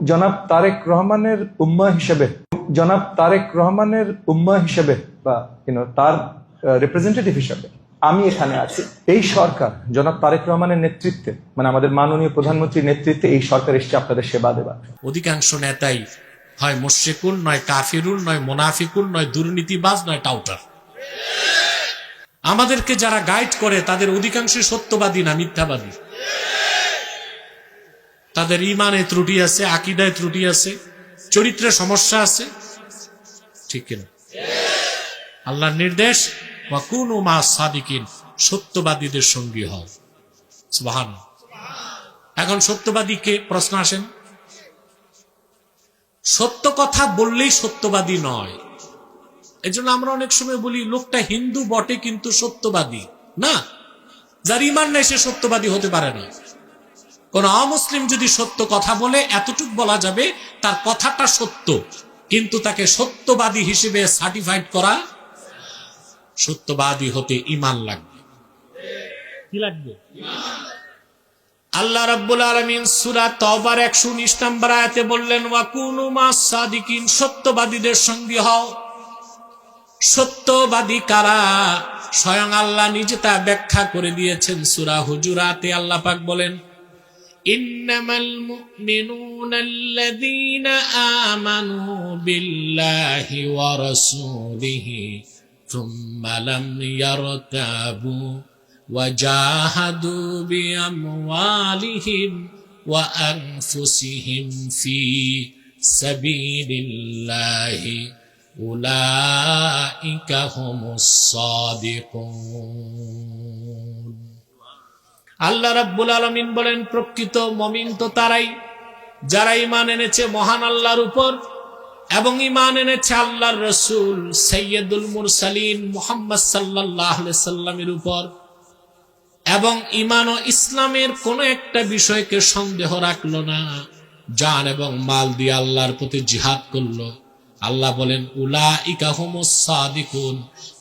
জনাব তারেক রহমানের উম্মাহ হিসেবে বা তার রিপ্রেজেন্টেটিভ হিসেবে আমি এখানে আছি। এই সরকার জনাব তারেক রহমানের নেতৃত্বে, মানে আমাদের মাননীয় প্রধানমন্ত্রীর নেতৃত্বে এই সরকার এসছে আপনাদের সেবা দেবার। অধিকাংশ নেতাই হয় মুশরিকুন, নয় কাফিরুন, নয় মুনাফিকুন, নয় দুর্নীতিবাজ, নয় টাউটার। আমাদেরকে যারা গাইড করে তাদের অধিকাংশই সত্যবাদী না মিথ্যাবাদী। তাদের ইমানে ত্রুটি আছে, আকীদায় ত্রুটি আছে, চরিত্রে সমস্যা আছে, ঠিক কিনা? আল্লাহর নির্দেশ ওয়াকুনু মা সাদিকিন, সত্যবাদীদের সঙ্গী হও। সুবহানাল্লাহ। এখন সত্যবাদীকে প্রশ্ন আসেন, সত্য কথা বললেই সত্যবাদী নয়। এজন্য আমরা অনেক সময় বলি লোকটা হিন্দু বটে কিন্তু সত্যবাদী না। যার ঈমান নেই সে সত্যবাদী হতে পারে না। কোন অমুসলিম যদি সত্য কথা বলে এতটুকু বলা যাবে তার কথাটা সত্য, কিন্তু তাকে সত্যবাদী হিসেবে সার্টিফাইড করা, সত্যবাদী হতে ঈমান লাগবে। কি লাগবে? আল্লাহ রাব্বুল আলামিন সূরা তাওবার 119 নম্বর আয়াতে বললেন ওয়াকুনু মাস সাদিকিন, সত্যবাদীদের সঙ্গী হও। সত্যবাদী কারা? স্বয়ং আল্লাহ নিজে তা ব্যাখ্যা করে দিয়েছেন সূরা হুজুরাতে। আল্লাহ পাক বলেন ইন্নামাল মুমিনুনা আল্লাযীনা আমানু বিল্লাহি ওয়া রাসূলিহি থুম্মা লাম ইয়ারতাবু ওয়া জাহাদু বিআমওয়ালিহিম ওয়া আনফুসিহিম ফি সাবিলিল্লাহি উলাইকা হুমুস সাদিকুন। আল্লাহ রাব্বুল আলামিন বলেন প্রকৃত মুমিন তো তারাই যারা ঈমান এনেছে মহান আল্লাহর উপর এবং ঈমান এনেছে আল্লাহর রাসূল সাইয়্যিদুল মুরসালিন মুহাম্মদ সাল্লাল্লাহু আলাইহি সাল্লামের উপর, এবং ঈমান ও ইসলামের কোন একটা বিষয়কে সন্দেহ রাখলো না, জান এবং মাল দিয়ে আল্লাহর পথে জিহাদ করলো। আল্লাহ বলেন উলাইকা হুমুস সাদিকুন,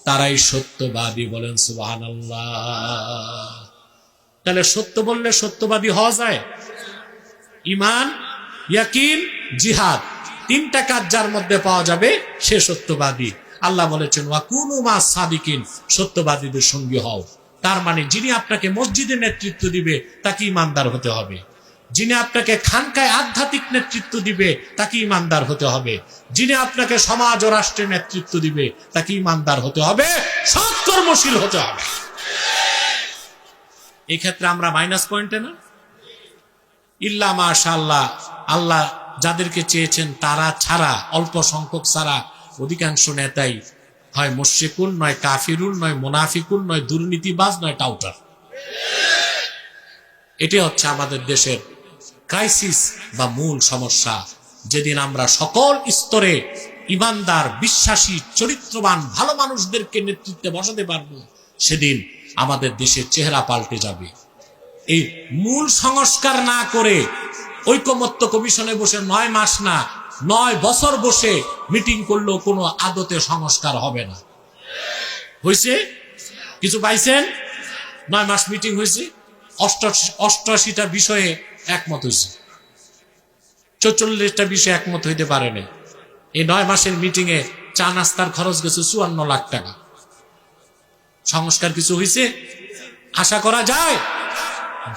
তারাই সত্যবাদী। বলেন সুবহানাল্লাহ। তাহলে সত্য বললে সত্যবাদী হওয়া যায়? ঈমান, ইয়াকিন, জিহাদ, তিনটা কাজ যার মধ্যে পাওয়া যাবে সে সত্যবাদী। আল্লাহ বলেছেন ওয়াকুনু মাস সাদিকিন, সত্যবাদীদের সঙ্গী হও। তার মানে যিনি আপনাকে মসজিদে নেতৃত্ব দিবে তাকে ঈমানদার হতে হবে, যিনি আপনাকে খানকায় আধ্যাত্মিক নেতৃত্ব দিবে তাকে ঈমানদার হতে হবে, যিনি আপনাকে সমাজ ও রাষ্ট্রের নেতৃত্ব দিবে তাকে ঈমানদার হতে হবে, সৎকর্মশীল হতে হবে। এই ক্ষেত্রে আমরা মাইনাস পয়েন্টে না। ইল্লা মাশাআল্লাহ, আল্লাহ যাদেরকে চেয়েছেন তারা ছাড়া, অল্প সংখ্যক ছাড়া অধিকাংশ নেতাই হয় মুশরিকুন, নয় কাফিরুন, নয় মুনাফিকুন, নয় দুর্নীতিবাজ, নয় টাউটার। এটি হচ্ছে আমাদের দেশের ক্রাইসিস বা মূল সমস্যা। যেদিন আমরা সকল স্তরে ঈমানদার, বিশ্বাসী, চরিত্রবান, ভালো মানুষদেরকে নেতৃত্বে বসাতে পারবো, সেদিন আমাদের দেশের চেহারা পাল্টে যাবে। এই মূল সংস্কার না করে ঐকমত্য কমিশনে বসে 9 মাস না 9 বছর বসে মিটিং করলেও কোনো আদতে সংস্কার হবে না। হয়েছে? কিছু পাইছেন? 9 মাস মিটিং হয়েছে, 88টা বিষয়ে একমত হয়েছে, 44টা বিষয়ে একমত হইতে পারেনি। এই 9 মাসের মিটিং এ চা নাস্তার খরচ গেছে 54 লাখ টাকা। সংস্কার কিছু হয়েছে? আশা করা যায়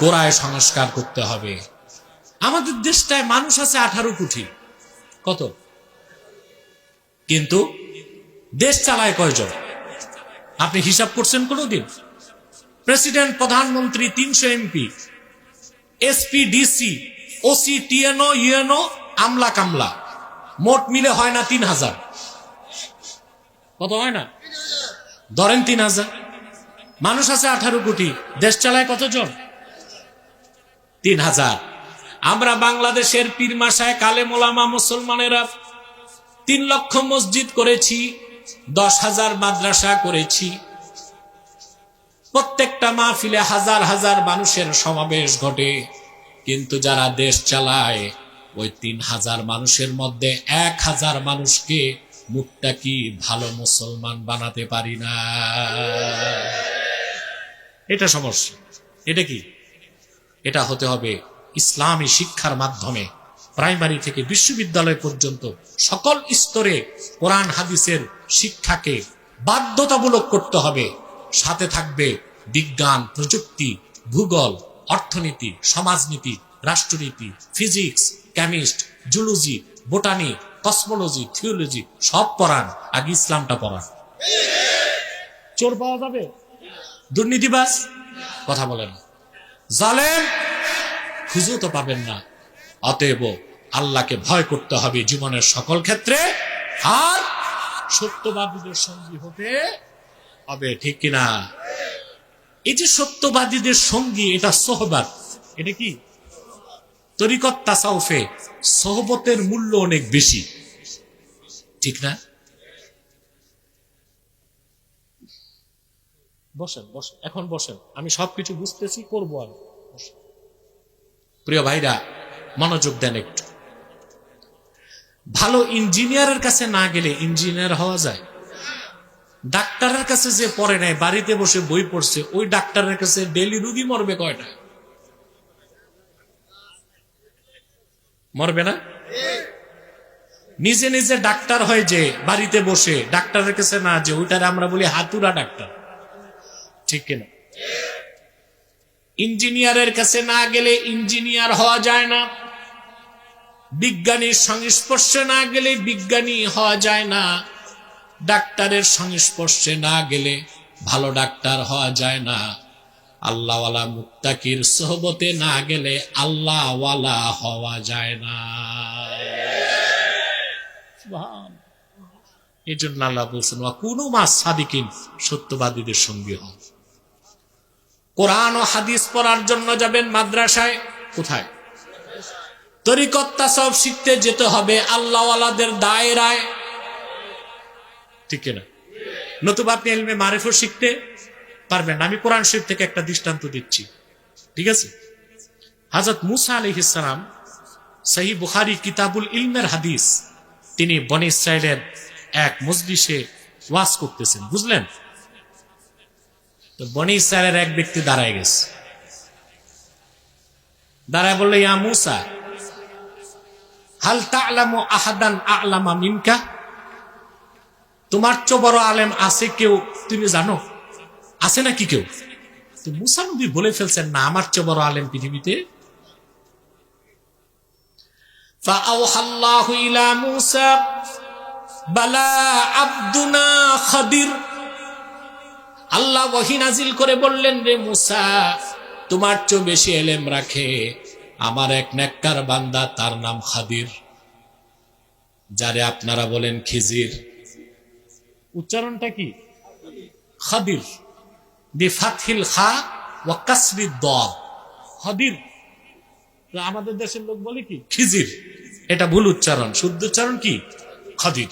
গোড়ায় সংস্কার করতে হবে। আমাদের দেশটায় মানুষ আছে 18 কোটি, কত? কিন্তু দেশ চালায় কয়জন? আপনি হিসাব করছেন কোনদিন? প্রেসিডেন্ট, প্রধানমন্ত্রী, 300 MP, SP, DC, OC, TNO, UNO, আমলা কামলা, মোট মিলে হয় না 3000। কত হয় না? ধরেন 3000। মানুষ আছে 18 কোটি, দেশ চালায় কতজন? 3000। আমরা বাংলাদেশের পীর মাশায়েখ, আলেম ওলামা, মুসলমানেরা 3 লক্ষ মসজিদ করেছি, 10,000 মাদ্রাসা করেছি, প্রত্যেকটা মাহফিলে হাজার হাজার মানুষের সমাবেশ ঘটে, কিন্তু যারা দেশ চালায় ওই 3000 মানুষের মধ্যে 1000 মানুষকে মুত্তাকি ভালো মুসলমান বানাতে পারি না। এটা সমস্যা। এটা কি? এটা হতে হবে ইসলামী শিক্ষার মাধ্যমে, প্রাইমারি থেকে বিশ্ববিদ্যালয় পর্যন্ত সকল স্তরে কোরআন হাদিসের শিক্ষাকে বাধ্যতামূলক করতে হবে। সাথে থাকবে বিজ্ঞান, প্রযুক্তি, ভূগোল, অর্থনীতি, সমাজনীতি, রাষ্ট্রনীতি, physics, chemist, zoology, botany, cosmology, theology সব পড়ান। আগে ইসলামটা পড়ান। চোর পাওয়া যাবে? দুর্নীতিবাজ কথা বলেন, জালেম খুঁজেও তো পাবেন না। অতএব আল্লাহকে ভয় করতে হবে জীবনের সকল ক্ষেত্রে, আর সত্যবাদীদের সঙ্গী হতে হবে। ঠিক কিনা? এই যে সত্যবাদীদের সঙ্গী, এটা সোহবত। এটা কি? তরিকত তাসাউফে সোহবতের মূল্য অনেক বেশি, ঠিক না? বসেন বসেন, এখন বসেন, আমি সবকিছু বুঝতেছি, করবো আমি। প্রিয় ভাইরা, মনোযোগ দেন একটু। ভালো ইঞ্জিনিয়ারের কাছে না গেলে ইঞ্জিনিয়ার হওয়া যায়? ডাক্তারের কাছে যে পড়ে নাই, বাড়িতে বসে বই পড়ছে, ওই ডাক্তারের কাছে ডেইলি রুগী মরবে কয়টা? মরবে না? নিজে নিজে ডাক্তার হয় যে বাড়িতে বসে, ডাক্তারের কাছে না যে, ওইটারে আমরা বলি হাতুড়া ডাক্তার, ঠিক কিনা? ইঞ্জিনিয়ারের কাছে না গেলে ইঞ্জিনিয়ার হওয়া যায় না। বিজ্ঞানীর সংস্পর্শে না গেলে বিজ্ঞানী হওয়া যায় না। ডাক্তারের সংস্পর্শে না গেলে ভালো ডাক্তার হওয়া যায় না। আল্লাহওয়ালা মুত্তাকির সোহবতে না গেলে আল্লাহওয়ালা হওয়া যায় না। এই জন্য আল্লাহ বলছেন, ওয়াকুনু মাস সাদিকিন, সত্যবাদীদের সঙ্গী হন। কোরআন ও হাদিস পড়ার জন্য যাবেন মাদ্রাসায়। কোথায়? তরিকত তাসাউফ শিখতে যেতে হবে আল্লাহওয়ালাদের দায়রায়, ঠিক না? নতুবা আপনি ইলমে মারিফত শিখতে পারবেন না। আমি কোরআন শরীফ থেকে একটা দৃষ্টান্ত দিচ্ছি, ঠিক আছে? হযরত মূসা আলাইহিস সালাম, সহিহ বুখারী কিতাবুল ইলমের হাদিস, তিনি বনী ইসরাইলের এক মজলিসে ওয়াজ করতেছেন, বুঝলেন? তো বনী ইসরাইলের এক ব্যক্তি দাঁড়ায় গেছে, দাঁড়ায় বলল, ইয়া মূসা, হাল তা'লামু আহাদান আ'লামা মিনকা? তোমার চেয়ে বড় আলেম আছে কেউ, তুমি জানো? আছে নাকি কেউ? তো মূসা নবী বলে ফেলছেন, না, আমার চেয়ে বড় আলেম পৃথিবীতে। ফাআওহাল্লাহু ইলা মূসা বালা আবদুনা খাদির। আল্লাহ ওহী নাজিল করে বললেন, রে মূসা, তোমার চেয়ে বেশি ইলম রাখে আমার এক নেককার বান্দা, তার নাম খাদির, যারে আপনারা বলেন খিজির। উচ্চারণটা কি? খাদির, বিফাতহিল খা ওয়া কাসরিদ দাদ, খাদির। আমাদের দেশের লোক বলে কি? খিজির। এটা ভুল উচ্চারণ, শুদ্ধ উচ্চারণ কি? খাদির।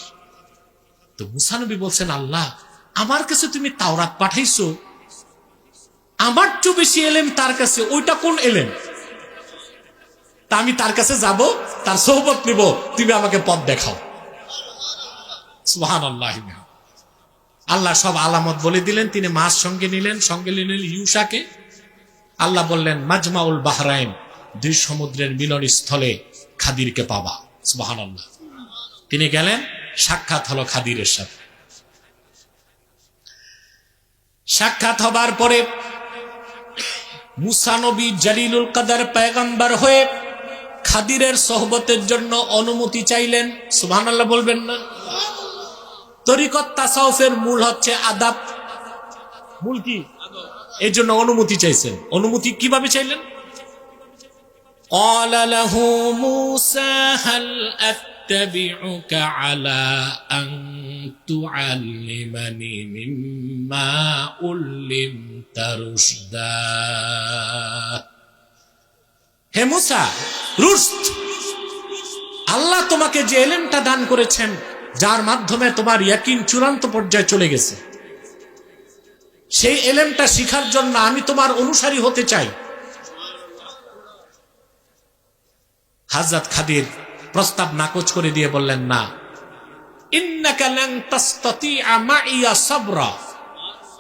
তো মূসা নবী বলছেন, আল্লাহ, আমার কাছে তুমি তাওরাত পাঠাইছো, আমার চেয়ে বেশি ইলম তার কাছে, ওইটা কোন ইলম? তা আমি তার কাছে যাব, তার সোহবত নিব, তুমি আমাকে পথ দেখাও। সুবহানাল্লাহ। আল্লাহ সব আলামত বলে দিলেন, তিনি মাছ সঙ্গে নিলেন, সঙ্গে নিলেন ইউসাকে। আল্লাহ বললেন, মাজমাউল বাহরাইন, দুই সমুদ্রের মিলন স্থলে খাদিরকে পাবা। সুবহানাল্লাহ। তিনি গেলেন, সাক্ষাৎ হলো খাদিরের সাথে। সাক্ষাৎ হবার পরে মূসা নবী জলিলুল কদর পয়গম্বর হয়ে খাদিরের সোহবতের জন্য অনুমতি চাইলেন। সুবহানাল্লাহ বলবেন না? তরিকত তাসাউফের মূল হচ্ছে আদাব। মূল কি? এই জন্য অনুমতি চাইছেন। অনুমতি কিভাবে চাইলেন? ক্বালা লাহু মূসা হাল আত্তাবিউকা আলা আন তুআল্লিমানি মিম্মা উল্লিমতা রুশদা। হে মূসা, রুশদ, আল্লাহ তোমাকে যে ইলমটা দান করেছেন, যার মাধ্যমে তোমার ইয়াকিন চূড়ান্ত পর্যায়ে চলে গেছে, সেই ইলমটা শিখার জন্য আমি তোমার অনুসারী হতে চাই। হযরত খাদির প্রস্তাব নাকচ করে দিয়ে বললেন, না, ইন্নাকা লান তাসতাতিআ মাইয়া সাবরা,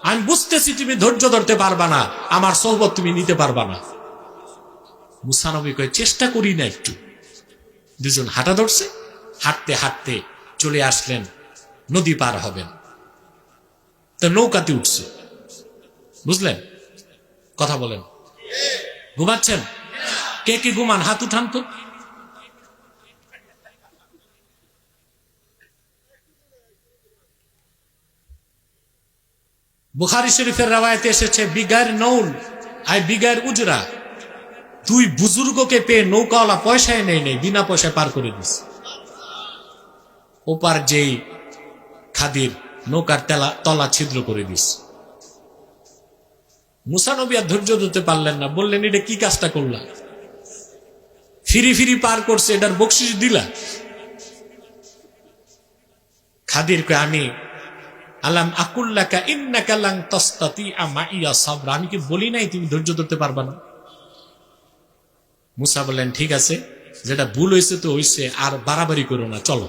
আমি বুঝতেছি তুমি ধৈর্য ধরতে পারবা না, আমার সোহবত তুমি নিতে পারবা না। মূসা নবী কয়, চেষ্টা করি না একটু। দুজন হাঁটা ধরছে, হাঁটতে হাঁটতে চলে আসলেন, নদী পার হবেন, তো নৌকাতে উঠছে। বুঝলেন? কথা বলেন। ঘুমাচ্ছেন? কে কে ঘুমান হাত উঠান তো। বুখারী শরীফের রাওয়ায়াতে এসেছে, বিগার নৌল আই বিগার উজরা, দুই বুজুর্গকে পেয়ে নৌকাওয়ালা পয়সায় নেই, বিনা পয়সায় পার করে দিস। ওপার যেই খাদির নৌকার তলা ছিদ্র করে দিস। মুসা নবী আর ধৈর্য ধরতে পারলেন না, বললেন এটা কি কাজটা করলা? ফিরি ফিরি পার করছে, এটার বকশিশ দিলা? খাদির কয়, আমি আলাম আকুল্লাকা ইন্নাকা লান তাসতাতিআ মাইয়া সাবরা, আমি কি বলি নাই তুমি ধৈর্য ধরতে পারবা না? মুসা বললেন, ঠিক আছে, যেটা ভুল হয়েছে তো হয়েছে, আর বাড়াবাড়ি করো না, চলো।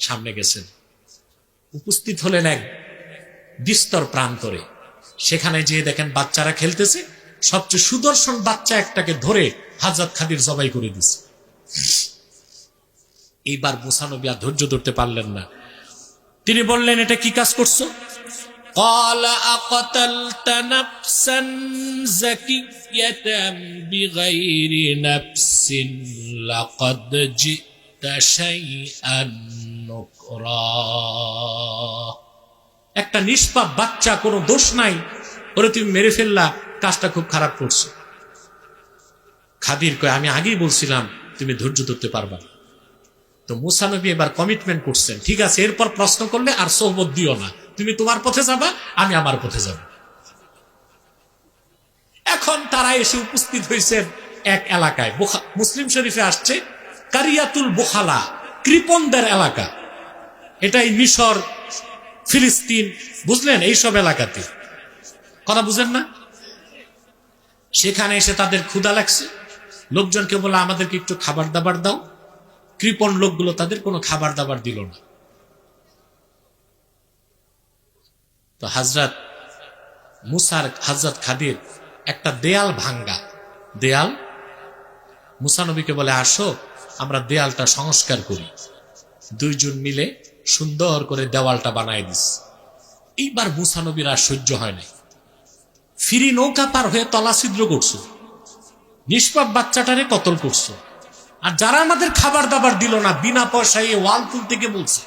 সামনে গেছেন, উপস্থিত হলেন এক বিস্তর প্রান্তরে। সেখানে যেয়ে দেখেন বাচ্চারা খেলতেছে। সবচেয়ে সুদর্শন বাচ্চা একটাকে ধরে হযরত খাদির জবাই করে দিছে। এইবার মুসা নবী আর ধৈর্য ধরতে পারলেন না, তিনি বললেন, এটা কি কাজ করছো? قال أقتلت نفسا زكية بغير نفس لقد جئت شيئا نكرا। একটা নিষ্পাপ বাচ্চা, কোনো দোষ নাই, ওরে তুমি মেরে ফেললা, কাজটা খুব খারাপ করছো। খাদির কয়, আমি আগেই বলছিলাম তুমি ধৈর্য ধরতে পারবা। তো মুসা নবী এবার কমিটমেন্ট করছেন, ঠিক আছে, এরপর প্রশ্ন করলে আর সোহবত দিও না, তুমি তোমার পথে যাবা, আমি আমার পথে যাব। এখন তারা এসে উপস্থিত হয়েছেন এক এলাকায়। মুসলিম শরীফে আসছে কারিয়াতুল বুখালা, কৃপণদের এলাকা। এটাই মিশর, ফিলিস্তিন, বুঝলেন, এইসব এলাকাতে। কথা বুঝেন না? সেখানে এসে তাদের ক্ষুধা লাগছে, লোকজনকে বলে আমাদেরকে একটু খাবার দাবার দাও। কৃপণ লোকগুলো তাদের কোনো খাবার দাবার দিল না। তো হযরত মুসার, হযরত খাদির একটা দেয়াল ভাঙ্গা দেয়াল, মুসা নবীকে বলে, আসো আমরা দেয়ালটা সংস্কার করি। দুইজন মিলে সুন্দর করে দেওয়ালটা বানায় দিস। এইবার মুসা নবীর আর সহ্য হয় নাই, ফিরি নৌকা পার হয়ে তলা ছিদ্র করছো, নিষ্পাপ বাচ্চাটারে কতল করছো, আর যারা আমাদের খাবার দাবার দিল না, বিনা পয়সায় ওয়াল তুলতে গিয়ে বলছে।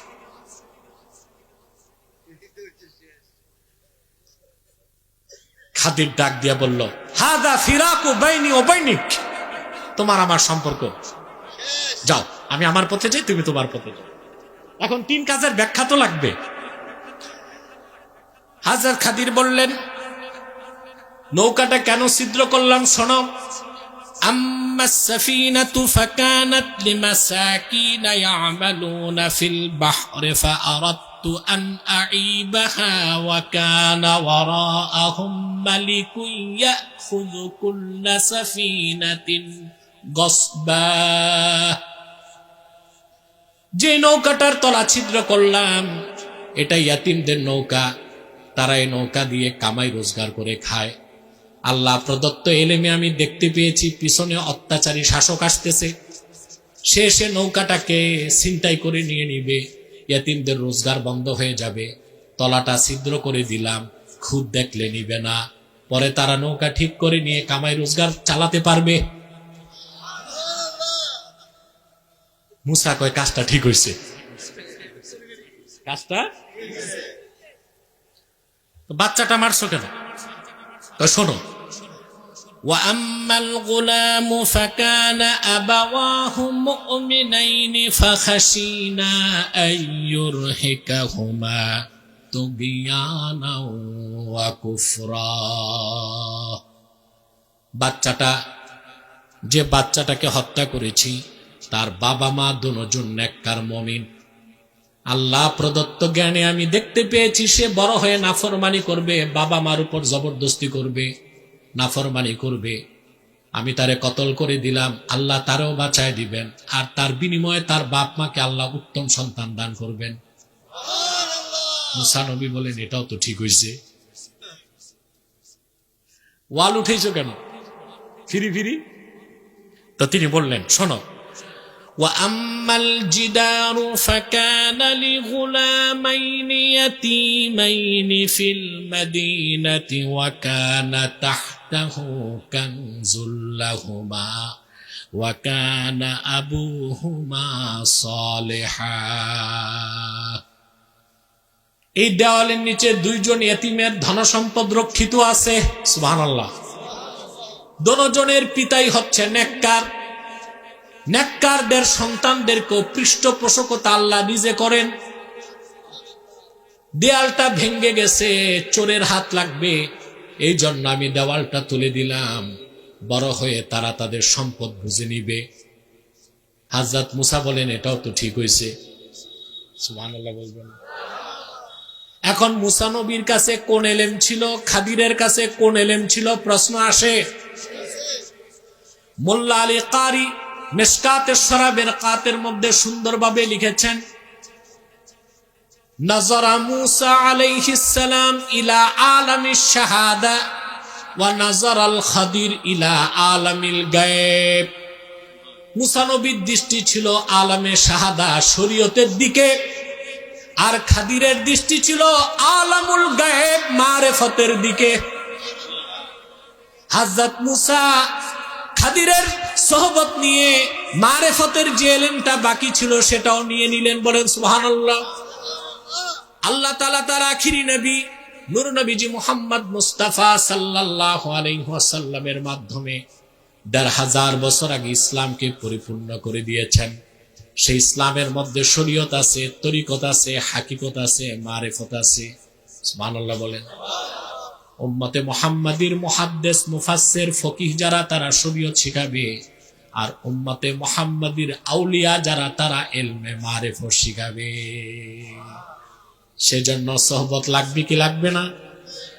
খাদির ডাক দিয়া বলল, হাদা ফিরাকু বাইনি ওয়া বাইনিক, তোমার আমার সম্পর্ক, যাও, আমি আমার পথে যাই, তুমি তোমার পথে যাও। এখন তিন কাজের ব্যাখ্যা তো লাগবে। হযরত খাদির বললেন, নৌকাটা কেন ছিদ্র করলাম শোনো। আম্মা সাফিনাতু ফাকানাত লিমাসাকিনা ইয়ামালুনা ফিল বাহরি ফাআরাদতু আন আঈবাহা ওয়া কানা ওয়ারাআহুম মালিকুন ইয়াখুযু কুল্লা সাফিনাতিন গসবা। যে নৌকাটার তলা ছিদ্র করলাম, এটা ইয়াতিমদের নৌকা, তারা এই নৌকা দিয়ে কামাই রোজগার করে খায়। আল্লাহ প্রদত্ত এলেমে আমি দেখতে পেয়েছি পিছনে অত্যাচারী শাসক আসতেছে, সে নৌকাটাকে ছিনতাই করে নিয়ে নিবে, ইয়াতিমদের রোজগার বন্ধ হয়ে যাবে। তলাটা ছিদ্র করে দিলাম, খুদ দেখলে নিবে না, পরে তারা নৌকা ঠিক করে নিয়ে কামাই রোজগার চালাতে পারবে। মুসা কয়, কাজটা ঠিক হয়েছে, কাজটা। বাচ্চাটা মারছো কেন? শোনো, وَأَمَّا الْغُلَامُ فَكَانَ أَبَوَاهُ مُؤْمِنَيْنِ فَخَشِينَا أَن يُرْهِقَهُمَا طُغْيَانًا وَكُفْرًا। যে বাচ্চাটাকে হত্যা করেছি, তার বাবা মা দুজন নেককার মুমিন। আল্লাহ প্রদত্ত জ্ঞানে আমি দেখতে পেয়েছি সে বড় হয়ে নাফরমানি করবে, বাবা মার উপর জবরদস্তি করবে, নাফরমানি করবে। আমি তারে কতল করে দিলাম, আল্লাহ তারেও বাঁচায় দিবেন, আর তার বিনিময়ে তার বাপ মাকে আল্লাহ উত্তম সন্তান দান করবেন। মুসা নবী বলেন, এটাও তো ঠিক হয়েছে। ওয়াল উঠেছ কেন ফিরি ফিরি? তো তিনি বললেন, শোনো, وأما الجدار فكان لغلامين يتيمين في المدينة وكان تحته كنز لهما وكان أبوهما صالحا এই দেওয়ালের নিচে দুইজন ইতিমের ধন সম্পদ রক্ষিত আছে সুবহানাল্লাহ দুজনের পিতাই হচ্ছে নেককার নেককারদের সন্তানদেরকে পৃষ্ঠপোষকতা আল্লাহ নিজে করেন দেয়ালটা ভেঙে গেছে চোরের হাত লাগবে এই জন্য আমি দেওয়ালটা তুলে দিলাম বড় হয়ে তারা তাদের সম্পদ বুঝে নিবে হযরত মুসা বলেন এটাও তো ঠিক হয়েছে সুবহানাল্লাহ বলবেন এখন মুসা নবীর কাছে কোন ইলম ছিল খাদিরের কাছে কোন ইলম ছিল প্রশ্ন আসে মোল্লা আলী কারি মিশকাতুশ শরাবের কাতের মধ্যে সুন্দরভাবে লিখেছেন নাযারা মুসা আলাইহিস সালাম ইলা আলামিশ শাহাদা ওয়া নাযারাল খাদির ইলা আলামিল গায়ব মুসা নবীর দৃষ্টি ছিল আলামে শাহাদা শরীয়তের দিকে আর খাদিরের দৃষ্টি ছিল আলামুল গায়ব মারিফতের দিকে হযরত মুসা খাদিরের সোহবত নিয়ে মারিফতের যে ইলমটা বাকি ছিল সেটাও নিয়ে নিলেন বলেন সুবহানাল্লাহ আল্লাহ তাআলা তার আখিরি নবী নূর নবীজি মুহাম্মদ মুস্তাফা সাল্লাল্লাহু আলাইহি ওয়াসাল্লামের মাধ্যমে ১৫০০ বছর আগে ইসলামকে পরিপূর্ণ করে দিয়েছেন সেই ইসলামের মধ্যে শরীয়ত আছে তরিকত আছে হাকিকত আছে মারিফত আছে সুবহানাল্লাহ বলেন উম্মতে মুহাম্মাদির মুহাদ্দিস মুফাসসির ফকিহ যারা তারা শরীয়ত শিখাবে আর উম্মতে মুহাম্মাদির আউলিয়া যারা তারা ইলমে মারিফত শিখাবে সেজন্য সোহবত লাগবে কি লাগবে না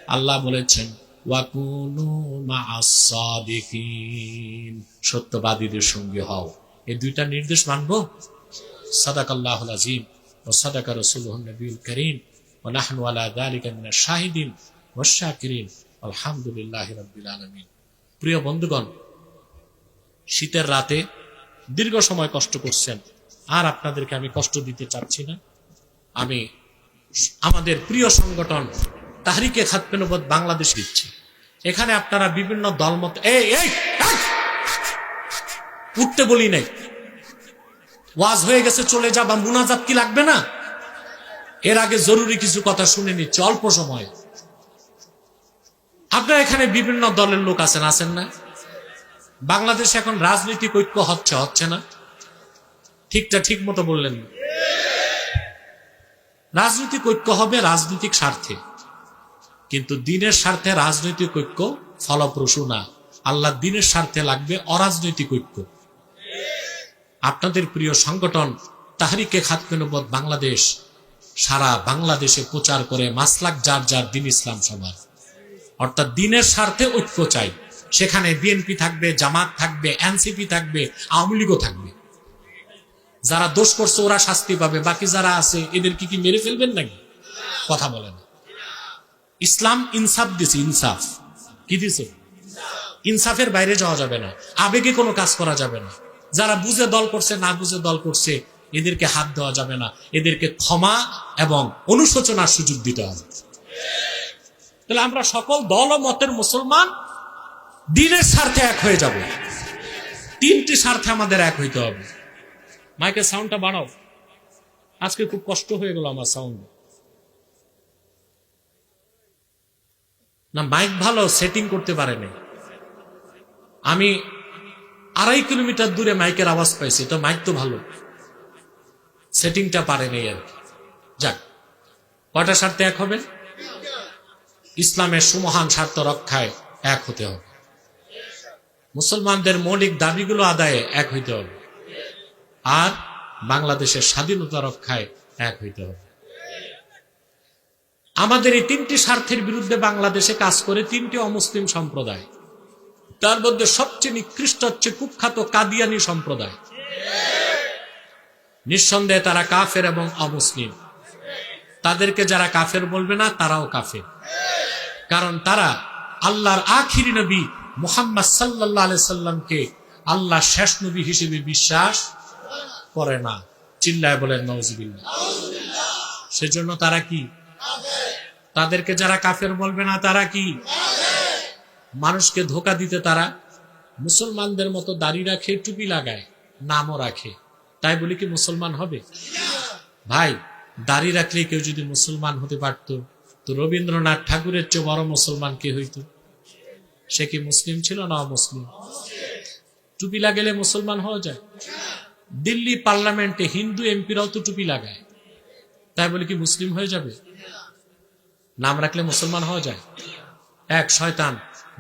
আল্লাহ বলেছেন ওয়াকুনু মা'আস সাদিকিন সত্যবাদীদের সঙ্গে হও এই দুইটা নির্দেশ মানবো সাদাকাল্লাহুল আযীম ওয়া সাদাকা রাসূলুহুন নবিয়ুল কারীম ওয়া নাহনু আলা যালিকা মিনাশ শাহিদিন ওয়াশ শাকিরিন আলহামদুলিল্লাহি রাব্বিল আলামিন প্রিয় বন্ধুগণ শীতের রাতে দীর্ঘ সময় কষ্ট করছেন আর আপনাদেরকে আমি কষ্ট দিতে চাচ্ছি না আমি আমাদের প্রিয় সংগঠন তাহরিকে খাতমে নবুয়ত বাংলাদেশ দিচ্ছি এখানে আপনারা বিভিন্ন দলমত উঠতে বলি নাই ওয়াজ হয়ে গেছে চলে যা বা মুনাজাত কি লাগবে না এর আগে জরুরি কিছু কথা শুনে নিচ্ছে অল্প সময় আপনারা এখানে বিভিন্ন দলের লোক আছেন না বাংলাদেশে এখন রাজনৈতিক ঐক্য হচ্ছে না ঠিকটা ঠিক মতো বললেন না রাজনৈতিক ঐক্য হবে রাজনৈতিক স্বার্থে কিন্তু দ্বীনের স্বার্থে রাজনৈতিক ঐক্য ফলপ্রসূ না আল্লাহ দ্বীনের স্বার্থে লাগবে অরাজনৈতিক ঐক্য আপনাদের প্রিয় সংগঠন তাহরিকে খাতমে নবুয়ত বাংলাদেশ সারা বাংলাদেশে প্রচার করে মাসলাক যার যার দ্বীন ইসলাম সবার অর্থাৎ দ্বীনের স্বার্থে ঐক্য চাই সেখানে বিএনপি থাকবে জামাত থাকবে এনসিপি থাকবে আওয়ামী লীগও থাকবে যারা দোষ করছে ওরা শাস্তি পাবে বাকি যারা আছে এদেরকে কি মেরে ফেলবেন নাকি কথা বলেন ইসলাম ইনসাফ দিছে ইনসাফ কি দিছে ইনসাফের বাইরে যাওয়া যাবে না আবেগে কোনো কাজ করা যাবে না যারা বুঝে দল করছে না বুঝে দল করছে এদেরকে হাত দেওয়া যাবে না এদেরকে ক্ষমা এবং অনুশোচনার সুযোগ দিতে হবে তাহলে আমরা সকল দল ও মতের মুসলমান দ্বীনের স্বার্থে এক হয়ে যাব তিনটি স্বার্থে আমাদের এক হইতে হবে মাইকের সাউন্ডটা বাড়াও আজকে খুব কষ্ট হয়ে গেল আমার সাউন্ড না মাইক ভালো সেটিং করতে পারেনি আমি 2.5 কিলোমিটার দূরে মাইকের আওয়াজ পাইছি তো মাইক তো ভালো সেটিংটা পারেনি আর যাক কয়টা স্বার্থে এক হবে ইসলামের সুমহান স্বার্থ রক্ষায় এক হতে হবে মুসলমানদের মৌলিক দাবিগুলো আদায়ে এক হইতে হবে আর বাংলাদেশের স্বাধীনতা রক্ষায় এক হইতে হবে আমাদের এই তিনটি স্বার্থের বিরুদ্ধে বাংলাদেশে কাজ করে তিনটি অমুসলিম সম্প্রদায় তার মধ্যে সবচেয়ে নিকৃষ্ট হচ্ছে কুখ্যাত কাদিয়ানি সম্প্রদায় নিঃসন্দেহে তারা কাফের এবং অমুসলিম তাদেরকে যারা কাফের বলবে না তারাও কাফের কারণ তারা আল্লাহর আখিরি নবী মুহাম্মদ সাল্লাল্লাহু আলাইহি সাল্লামকে আল্লাহ শেষ নবী হিসেবে বিশ্বাস করে না। চিল্লায় বলেন নাউজুবিল্লাহ। সেজন্য তারা কি? তাদেরকে যারা কাফের বলবে না তারা কি? মানুষকে ধোকা দিতে তারা মুসলমানদের মতো দাড়ি রাখে, টুপি লাগায়, নামও রাখে, তাই বলি কি মুসলমান হবে? ভাই, দাড়ি রাখলে কেউ যদি মুসলমান হতে পারত, তো রবীন্দ্রনাথ ঠাকুরের চেয়ে বড় মুসলমান কে হইত? সে কি মুসলিম ছিল না অমুসলিম? টুপি লাগালে মুসলমান হওয়া যায়? দিল্লি পার্লামেন্টে হিন্দু এমপিরাও তো টুপি লাগায়, তাই বলে কি মুসলিম হয়ে যাবে? নাম রাখলে মুসলমান হওয়া যায়? এক শয়তান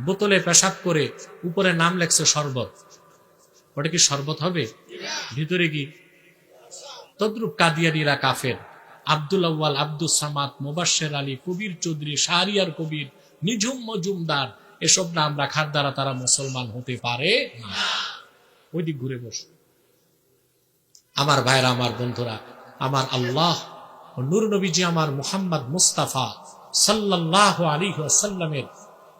বোতলে পেশাব করে উপরে নাম লেখছে শরবত, ওটা কি শরবত হবে? ভিতরে কি? তদ্রুপ কাদিয়ানীরা কাফের। আব্দুল আউয়াল, আব্দুল সামাদ, মুবাশশির আলী, কবির চৌধুরী, শাহরিয়ার কবির, নিঝুম মজুমদার, এসব নাম রাখার দ্বারা তারা মুসলমান হতে পারে না। ওই দিক ঘুরে বস। আমার ভাইরা, আমার বন্ধুরা, আমার আল্লাহ ও নূর নবীজি আমার মুহাম্মদ মুস্তাফা সাল্লাল্লাহু আলাইহি ওয়াসাল্লামের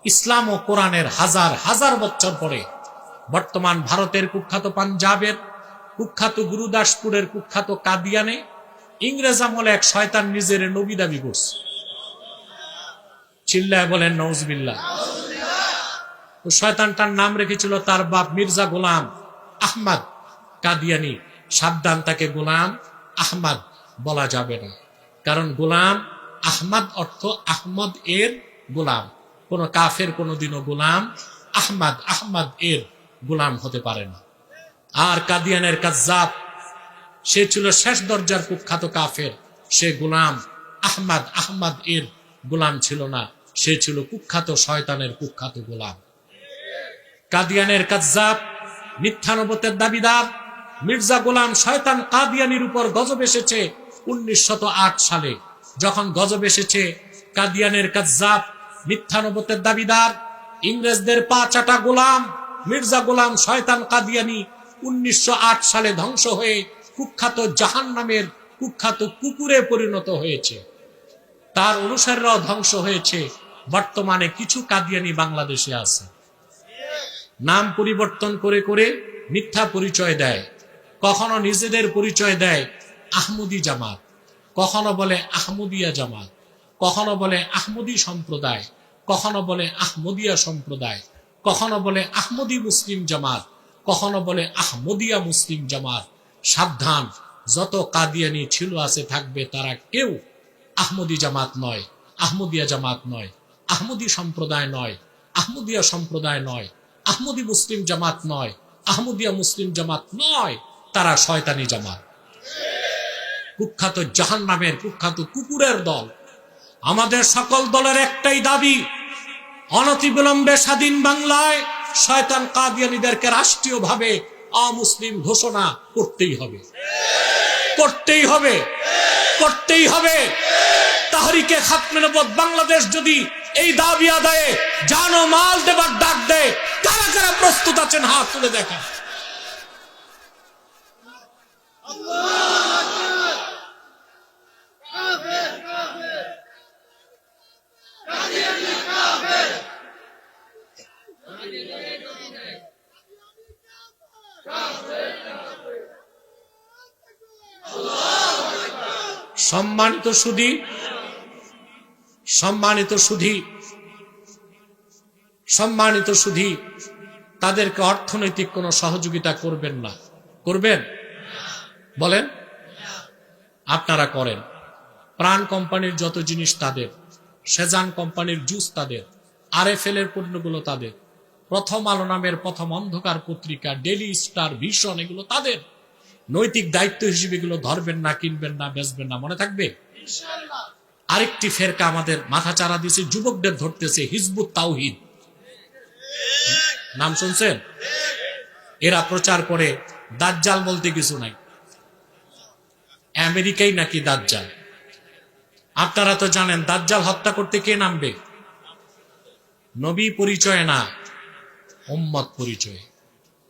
ইসলাম ও কোরআনের হাজার হাজার বছর পরে বর্তমান ভারতের কুখ্যাত পাঞ্জাবের কুখ্যাত গুরুদাসপুরের কুখ্যাত কাদিয়ানে ইংরেজ আমলে এক শয়তান নিজের নবী দাবি করছে। চিল্লায় বলেন নাউজুবিল্লাহ। তো শয়তানটার নাম রেখেছিল তার বাপ মির্জা গোলাম আহমদ কাদিয়ানি। সাবধান, তাকে গোলাম আহমদ বলা যাবে না, কারণ গোলাম আহমদ অর্থ আহমদ এর গোলাম। কোন কাফের কোনদিনও গোলাম আহমদ এর গোলাম হতে পারে না। আর কাদিয়ানের কাজ্জাব, সে ছিল শেষ দরজার কুখ্যাত কাফের। সে গোলাম আহমদ এর গোলাম ছিল না, সে ছিল কুখ্যাত শয়তানের কুখ্যাত গোলাম। কাদিয়ানের কাজ্জাব, মিথ্যানবতের দাবিদার মির্জা গোলাম শয়তান কাদিয়ানির উপর গজব এসেছে 1908 সালে। যখন গজব এসেছে, কাদিয়ানের কাজ্জাব, মিথ্যানবতের দাবিদার, ইংরেজদের পা চাটা গোলাম মির্জা গোলাম শয়তান কাদিয়ানি 1908 সালে ধ্বংস হয়ে কুখ্যাত জাহান্নামের কুখ্যাত কুকুরে পরিণত হয়েছে। তার অনুসারীরাও ধ্বংস হয়েছে। বর্তমানে কিছু কাদিয়ানি বাংলাদেশে আছে, নাম পরিবর্তন করে করে মিথ্যা পরিচয় দেয়। কখনো নিজেদের পরিচয় দেয় আহমদি জামাত, কখনো বলে আহমদিয়া জামাত, কখনো বলে আহমদি সম্প্রদায়, কখনো বলে আহমদিয়া সম্প্রদায়, কখনো বলে আহমদি মুসলিম জামাত, কখনো বলে আহমদিয়া মুসলিম জামাত। সাবধান, যত কাদিয়ানি ছিল আছে থাকবে, তারা কেউ আহমদি জামাত নয়, আহমদিয়া জামাত নয়, আহমদি সম্প্রদায় নয়, আহমদিয়া সম্প্রদায় নয়, আহমদি মুসলিম জামাত নয়, আহমদিয়া মুসলিম জামাত নয়, তারা শয়তানি জামাত, কুখ্যাত জাহান্নামের কুখ্যাত কুকুরের দল। আমাদের সকল দলের একটাই দাবি, অনতিবিলম্বে স্বাধীন বাংলায় শয়তান কাদিয়ানীদেরকে রাষ্ট্রীয়ভাবে অমুসলিম ঘোষণা করতেই হবে, করতেই হবে, করতেই হবে। তাহরিকে খাতমে নবুয়ত বাংলাদেশ যদি এই দাবি আদায়ে জান ও মাল দেবার ডাক দেয়, কারা কারা প্রস্তুত আছেন হাত তুলে দেখা। সম্মানিত সুধী, সম্মানিত সুধী, সম্মানিত সুধী, তাদেরকে অর্থনৈতিক কোনো সহযোগিতা করবেন না। করবেন? বলেন। আপনারা করেন। প্রাণ কোম্পানির যত জিনিস তাদের, সেজান কোম্পানির জুস তাদের, RFL এর পণ্যগুলো তাদের, প্রথম আলো নামের প্রথম অন্ধকার পত্রিকা, ডেইলি স্টার, ভিশন, এগুলো তাদের। নৈতিক দায়িত্ব হিসেবে এগুলো ধরবেন না, কিনবেন না, বেচবেন না, মনে থাকবে। আরেকটি ফেরকা আমাদের মাথা চারা দিয়েছে, যুবকদের ধরতেছে, হিজবুত তাওহীদ, নাম শুনছেন? এরা প্রচার করে দাজ্জাল বলতে কিছু নাই, আমেরিকাই নাকি দাজ্জাল। আপনারা তো জানেন দাজ্জাল হত্যা করতে কে নামবে? নবী পরিচয় না, উম্মত পরিচয়।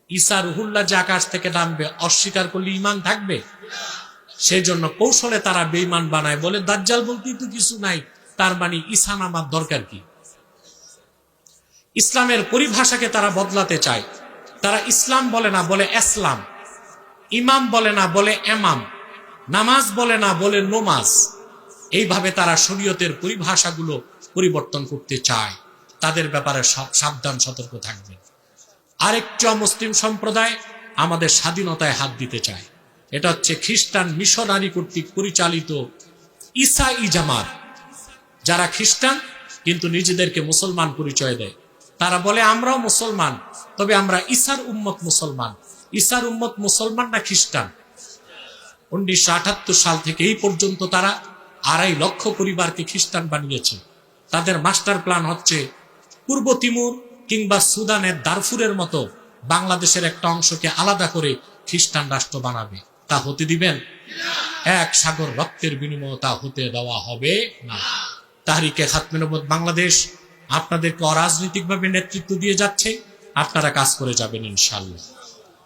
ঈসা রুহুল্লাহ যে আকাশ থেকে নামবে, অস্বীকার করলে ঈমান থাকবে? সেই জন্য কৌশলে তারা বেঈমান বানায়, বলে দাজ্জাল বলতেই তো কিছু নাই, তার মানে ঈসা নামার দরকার কি? ইসলামের পরিভাষাকে তারা বদলাতে চায়। তারা ইসলাম বলে না, বলে ইসলাম। ইমাম বলে না, বলে এমাম। নামাজ বলে না, বলে নমাজ। এইভাবে তারা শরীয়তের পরিভাষাগুলো পরিবর্তন করতে চায়। তাদের ব্যাপারে সাবধান, সতর্ক থাকবেন। আরেকটি মুসলিম সম্প্রদায় আমাদের স্বাধীনতায় হাত দিতে চায়। এটা হচ্ছে খ্রিস্টান মিশনারি কর্তৃক পরিচালিত ঈসাই জামাত, যারা খ্রিস্টান কিন্তু নিজেদেরকে মুসলমান পরিচয় দেয়। তারা বলে আমরাও মুসলমান, তবে আমরা ঈসার উম্মত মুসলমান। ঈসার উম্মত মুসলমান না খ্রিস্টান? 1978 সাল থেকে এই পর্যন্ত তারা 2.5 লক্ষ পরিবারকে খ্রিস্টান বানিয়েছে। তাদের মাস্টার প্ল্যান হচ্ছে পূর্ব তিমুর কিংবা সুদানের দারফুরের মতো বাংলাদেশের একটা অংশকে আলাদা করে খ্রিস্টান রাষ্ট্র বানাবে। তা হতে দিবেন? এক সাগর রক্তের বিনিময়ে তা হতে দেওয়া হবে না। তাহরিকে খাতমে নবুয়ত বাংলাদেশ আপনাদেরকে অরাজনৈতিকভাবে নেতৃত্ব দিয়ে যাচ্ছে, আপনারা কাজ করে যাবেন ইনশাআল্লাহ।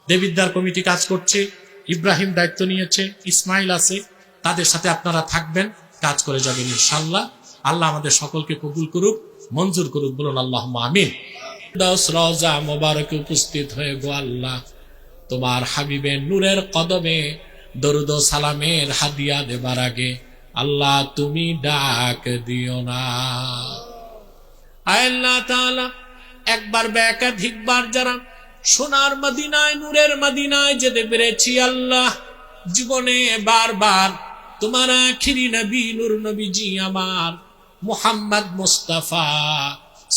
দেবিদ্বার কমিটি কাজ করছে, ইব্রাহিম দায়িত্ব নিয়েছে, ইসমাইল আছে, তাদের সাথে আপনারা থাকবেন, কাজ করে যাবেন ইনশাআল্লাহ। আল্লাহ আমাদের সকলকে কবুল করুক, মঞ্জুর করুক, বলুন আল্লাহুম্মা আমিন। রওজা মোবারকে উপস্থিত হয়ে গো আল্লাহ, তোমার হাবিবের নূরের কদমে দরুদ ও সালামের হাদিয়া দেবার আগে আল্লাহ তুমি ডাক দিও না। আল্লাহ তাআলা একবার বা একাধিকবার যারা সোনার মদিনায়, নূরের মদিনায় যেতে পেরেছি আল্লাহ, জীবনে বারবার তোমার আখিরি নবী নূর নবীজি আমার মুহাম্মদ মুস্তাফা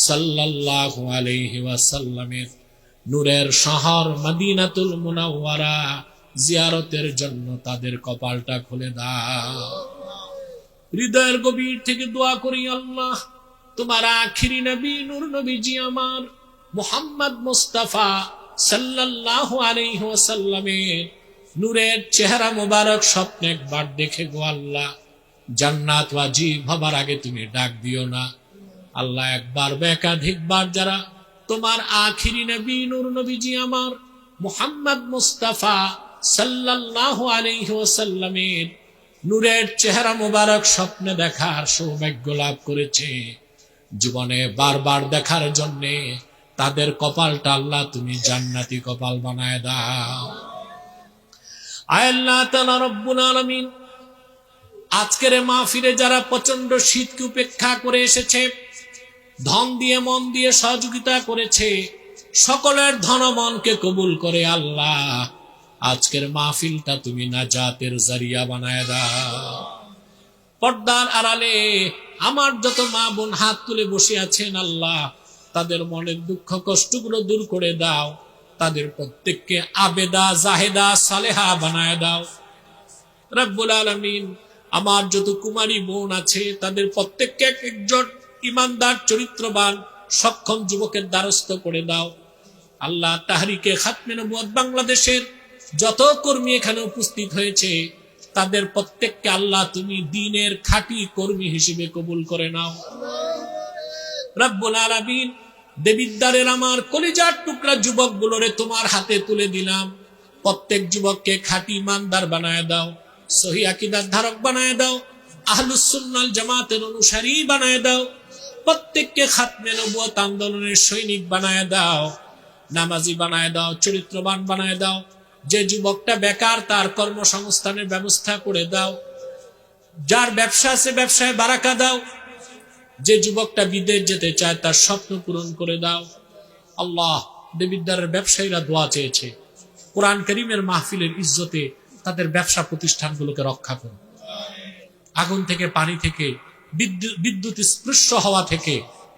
সাল্লাল্লাহু আলাইহি ওয়াসাল্লামের নূরের শহর মদিনাতুল মুনাওয়ারা জিয়ারতের জন্য তাদের কপালটা খুলে দাও। হৃদয়ের গভীর থেকে দোয়া করি আল্লাহ, তোমার আখিরি নবী নূর নবীজি আমার মুহাম্মদ মুস্তাফা সাল্লাল্লাহু আলাইহি ওয়াসাল্লামের নূরের চেহারা মোবারক স্বপ্নে একবার দেখে গো আল্লাহ, জান্নাত ওয়াজিব হবার আগে তুমি ডাক দিও না আল্লাহ। একবার বা একাধিকবার যারা তোমার আখিরি নবী নূর নবীজি আমার মুহাম্মদ মুস্তাফা সাল্লাল্লাহু আলাইহি ওয়াসাল্লামের নূরের চেহারা মোবারক স্বপ্নে দেখার সৌভাগ্য লাভ করেছে, জীবনে বারবার দেখার জন্যে তাদের কপালটা আল্লাহ তুমি জান্নাতি কপাল বানায় দাও। আয় আল্লাহ তাআলা রব্বুল আলামিন, আজকের মাহফিলে যারা প্রচন্ড শীতকে উপেক্ষা করে এসেছে, ধন দিয়ে মন দিয়ে সহযোগিতা করেছে, সকলের ধন মনকে কবুল করে আল্লাহ আজকের মাহফিলটা তুমি নাজাতের জারিয়া বানায় দাও। পর্দার আড়ালে আমার যত মা বোন হাত তুলে বসে আছেন আল্লাহ, তাদের মনের দুঃখ কষ্টগুলো দূর করে দাও, তাদের প্রত্যেককে আবেদা জাহেদা সালেহা বানায় দাও রব্বুল আলামিন। আমার যত কুমারী বোন আছে তাদের প্রত্যেককে একজন ইমানদার চরিত্রবান সক্ষম যুবকের দ্বারস্থ করে দাও আল্লাহ। তাহরিকে খাতমে নবুয়ত বাংলাদেশের যত কর্মী এখানে উপস্থিত হয়েছে তাদের প্রত্যেককে আল্লাহ তুমি দ্বীনের খাঁটি কর্মী হিসেবে কবুল করে নাও রব্বুল আলামিন। দেবিদ্বারের আমার কলিজার টুকরা যুবক গুলোরে তোমার হাতে তুলে দিলাম, প্রত্যেক যুবককে খাঁটি ইমানদার বানায় দাও, সহি আকীদার ধারক বানায় দাও, আহলুস সুন্নাল জামাতের অনুসারী বানায় দাও, প্রত্যেককে খাতমে নবুয়ত আন্দোলনের সৈনিক বানায় দাও, নামাজি বানায় দাও, চরিত্রবান বানায় দাও। যে যুবকটা বেকার তার কর্মসংস্থানের ব্যবস্থা করে দাও, যার ব্যবসা আছে ব্যবসায় বারাকা দাও, যে যুবকটা বিদেশ যেতে চায় তার স্বপ্ন পূরণ করে দাও আল্লাহ। দেবিদ্বারের ব্যবসায়ীরা দোয়া চেয়েছে, কোরআন কারীমের মাহফিলের ইজ্জতে তাদের ব্যবসা প্রতিষ্ঠানগুলোকে রক্ষা করো, আগুন থেকে, পানি থেকে, বিদ্যুৎ স্পৃশ্য হওয়া থেকে,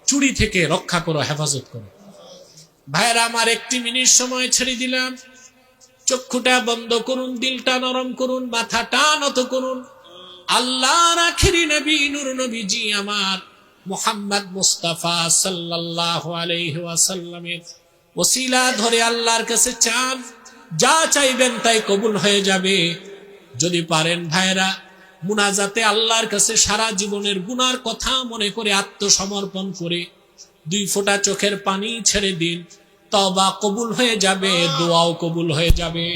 চুরি থেকে রক্ষা করো, হেফাজত করো। ভাইরা আমার, 1 মিনিট সময় ছেড়ে দিলাম, চক্ষুটা বন্ধ করুন, দিলটা নরম করুন, মাথাটা নত করুন। আল্লাহর আখিরি নবী নূর নবীজি আমার মুহাম্মদ মুস্তাফা সাল্লাল্লাহু আলাইহি ওয়াসাল্লামের ওসিলা ধরে আল্লাহর কাছে চান, যা চাইবেন তাই কবুল হয়ে যাবে। যদি পারেন ভাইরা, মুনাজাতে আল্লাহর কাছে সারা জীবনের গুনার কথা মনে করে আত্মসমর্পণ করে 2 ফোঁটা চোখের পানি ছেড়ে দিন, তওবা কবুল হয়ে যাবে, দোয়াও কবুল হয়ে যাবে।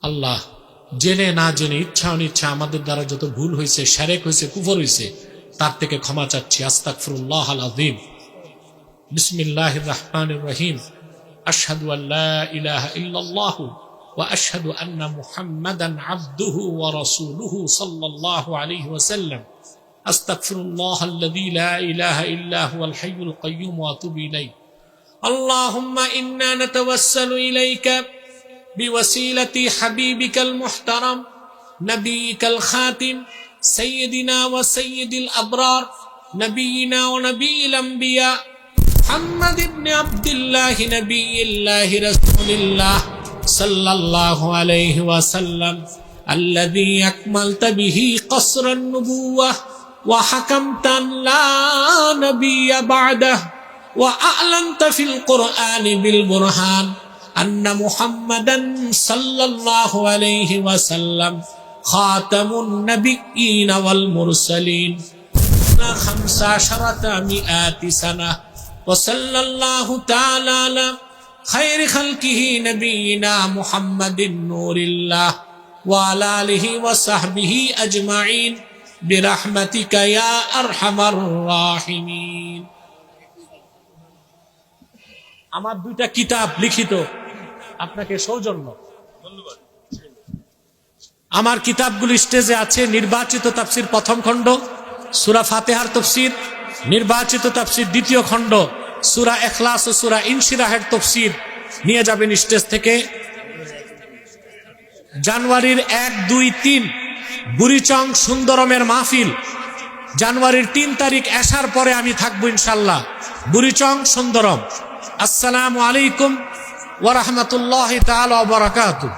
আল্লাহ জেনে না জেনে ইচ্ছা অনিচ্ছা আমাদের দ্বারা যত ভুল হয়েছে, শিরক হয়েছে, কুফর হয়েছে, তার থেকে ক্ষমা চাচ্ছি। আস্তাগফিরুল্লাহ আল আযীম। বিসমিল্লাহির রহমানির রহিম। আশহাদু আল্লা ইলাহা ইল্লাল্লাহু ওয়া আশহাদু আন্না মুহাম্মাদান আবদুহু ওয়া রাসূলুহু সাল্লাল্লাহু আলাইহি ওয়াসাল্লাম। আস্তাগফিরুল্লাহাল্লাযী লা ইলাহা ইল্লা হুয়াল হাইয়ুল কাইয়্যুম ওয়া আতুবু ইলাইহি। আল্লাহুম্মা ইন্না নাতাওয়াসসালু ইলাইকা বিওয়াসিলাতি হাবিবিকাল মুহতারাম নবিয়িকাল খাতিম সাইয়্যিদিনা ওয়া সাইয়্যিদিল আবরার নবিয়িনা ওয়া নবিয়িল আমবিয়া মুহাম্মদ ইবনে আবদুল্লাহ নবিয়্যিল্লাহি রাসূলিল্লাহ সাল্লাল্লাহু আলাইহি ওয়াসাল্লাম আল্লাযী আকমালতা বিহি কসরান নুবুওয়াহ ওয়া হাকামতা লা নাবিয়্যা বা'দাহু ওয়া আ'লানতা ফিল কুরআনি বিল বুরহান আন্না মুহাম্মাদান সাল্লাল্লাহু আলাইহি ওয়াসাল্লাম খাতামুন নাবিয়্যিন ওয়াল মুরসালিন 15 মিআতি সানাহ ওয়া সাল্লাল্লাহু তাআলা আলা খায়রি খালকিহি নবিয়িনা মুহাম্মাদিন নূরিল্লাহ ওয়া আলা আলিহি ওয়া সাহবিহি আজমাইন বিরহমাতিকা ইয়া আরহামার রাহিমিন। আমার দুইটা কিতাব লিখিত, আপনাকে সৌজন্য। আমার কিতাবগুলো স্টেজে আছে। নির্বাচিত তাফসীর প্রথম খণ্ড সূরা ফাতিহার তাফসীর, নির্বাচিত তাফসীর দ্বিতীয় খণ্ড সূরা ইখলাস ও সূরা ইনশিরাহের তাফসীর নিয়ে যাবেন স্টেজ থেকে। জানুয়ারির 1, 2, 3 বুড়িচং সুন্দরমের মাহফিল। জানুয়ারির 3 তারিখ এশার পরে আমি থাকবো ইনশাআল্লাহ বুড়িচং সুন্দরম। আসসালামু আলাইকুম ওয়া রাহমাতুল্লাহি তাআলা ওয়া বারাকাতুহু।